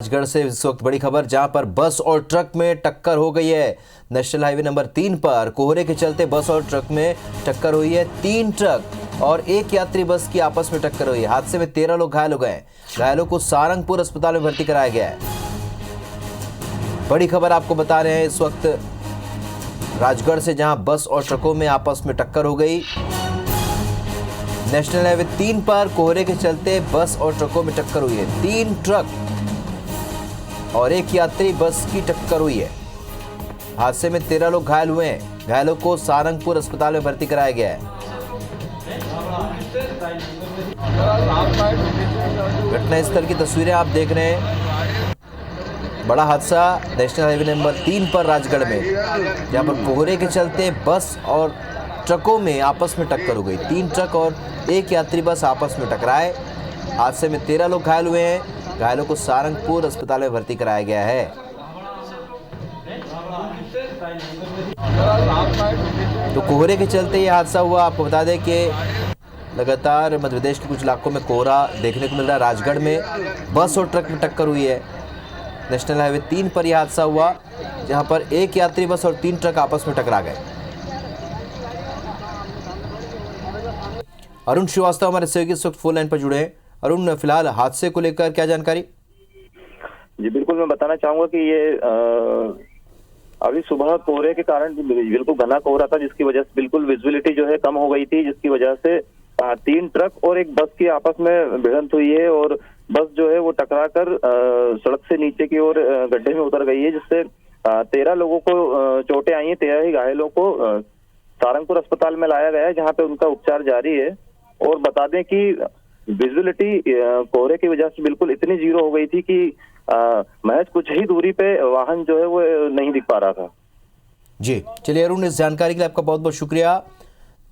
राजगढ़ से इस वक्त बड़ी खबर, जहां पर बस और ट्रक में टक्कर हो गई है। नेशनल हाईवे नंबर 3 पर कोहरे के चलते बस और ट्रक में टक्कर हुई है। 3 ट्रक और एक यात्री बस की आपस में टक्कर हुई है। हादसे में 13 लोग घायल हो गए। घायलों को सारंगपुर अस्पताल में भर्ती कराया गया है। बड़ी खबर आपको बता रहे हैं इस वक्त राजगढ़ से, जहां बस और ट्रकों में आपस में टक्कर हो गई। नेशनल हाईवे 3 पर कोहरे के चलते बस और ट्रकों में टक्कर हुई है। 3 ट्रक और एक यात्री बस की टक्कर हुई है। हादसे में 13 लोग घायल हुए हैं। घायलों को सारंगपुर अस्पताल में भर्ती कराया गया है। घटनास्थल की तस्वीरें आप देख रहे हैं। बड़ा हादसा नेशनल हाईवे नंबर 3 पर राजगढ़ में, जहां पर कोहरे के चलते बस और ट्रकों में आपस में टक्कर हो गई। 3 ट्रक और एक यात्री बस आपस में टकराए। हादसे में 13 लोग घायल हुए हैं। घायलों को सारंगपुर अस्पताल में भर्ती कराया गया है। तो कोहरे के चलते ये हादसा हुआ। आपको बता दें कि लगातार मध्य प्रदेश के कुछ इलाकों में कोहरा देखने को मिल रहा है। राजगढ़ में बस और ट्रक में टक्कर हुई है। नेशनल हाईवे 3 पर यह हादसा हुआ, जहां पर एक यात्री बस और 3 ट्रक आपस में टकरा गए। अरुण श्रीवास्तव हमारे सहयोगी इस वक्त फोन लाइन पर जुड़े हैं। अरुण, फिलहाल हादसे को लेकर क्या जानकारी? जी बिल्कुल, मैं बताना चाहूंगा कि ये अभी सुबह कोहरे के कारण बिल्कुल घना कोहरा था, जिसकी वजह से बिल्कुल विजिबिलिटी जो है कम हो गई थी, जिसकी वजह से 3 ट्रक और एक बस की आपस में भिड़ंत हुई है और बस जो है वो टकराकर सड़क से नीचे की ओर गड्ढे में उतर गई है, जिससे 13 लोगों को चोटें आई हैं। 13 ही घायलों को सारंगपुर अस्पताल में लाया गया है, जहाँ पे उनका उपचार जारी है। और बता दें कि विजिबिलिटी कोहरे की वजह से बिल्कुल इतनी जीरो हो गई थी कि महज कुछ ही दूरी पे वाहन जो है वो नहीं दिख पा रहा था। जी चलिए अरुण, इस जानकारी के लिए आपका बहुत बहुत शुक्रिया।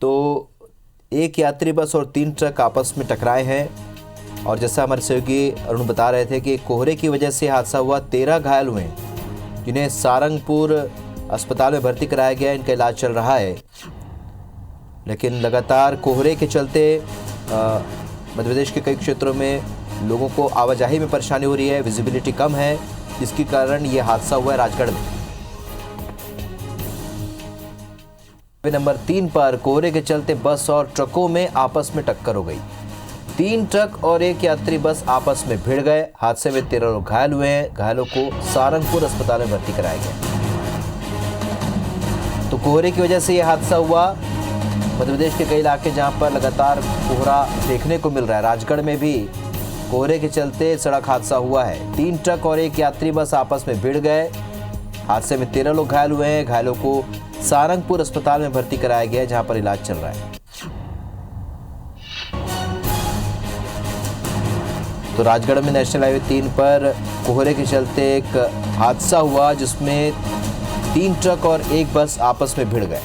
तो एक यात्री बस और 3 ट्रक आपस में टकराए हैं, और जैसा हमारे सहयोगी अरुण बता रहे थे कि कोहरे की वजह से हादसा हुआ। 13 घायल हुए, जिन्हें सारंगपुर अस्पताल में भर्ती कराया गया। इनका इलाज चल रहा है, लेकिन लगातार कोहरे के चलते मध्य प्रदेश के कई क्षेत्रों में लोगों को आवाजाही में परेशानी हो रही है। विजिबिलिटी कम है, जिसके कारण ये हादसा हुआ है राजगढ़ में। नंबर 3 पर कोहरे के चलते बस और ट्रकों में आपस में टक्कर हो गई। 3 ट्रक और एक यात्री बस आपस में भिड़ गए। हादसे में 13 लोग घायल हुए हैं। घायलों को सारंगपुर अस्पताल में भर्ती कराया गया। तो कोहरे की वजह से यह हादसा हुआ। मध्य प्रदेश के कई इलाके जहां पर लगातार कोहरा देखने को मिल रहा है। राजगढ़ में भी कोहरे के चलते सड़क हादसा हुआ है। 3 ट्रक और एक यात्री बस आपस में भिड़ गए। हादसे में 13 लोग घायल हुए हैं। घायलों को सारंगपुर अस्पताल में भर्ती कराया गया है, जहां पर इलाज चल रहा है। तो राजगढ़ में नेशनल हाईवे 3 पर कोहरे के चलते एक हादसा हुआ, जिसमें 3 ट्रक और एक बस आपस में भिड़ गए।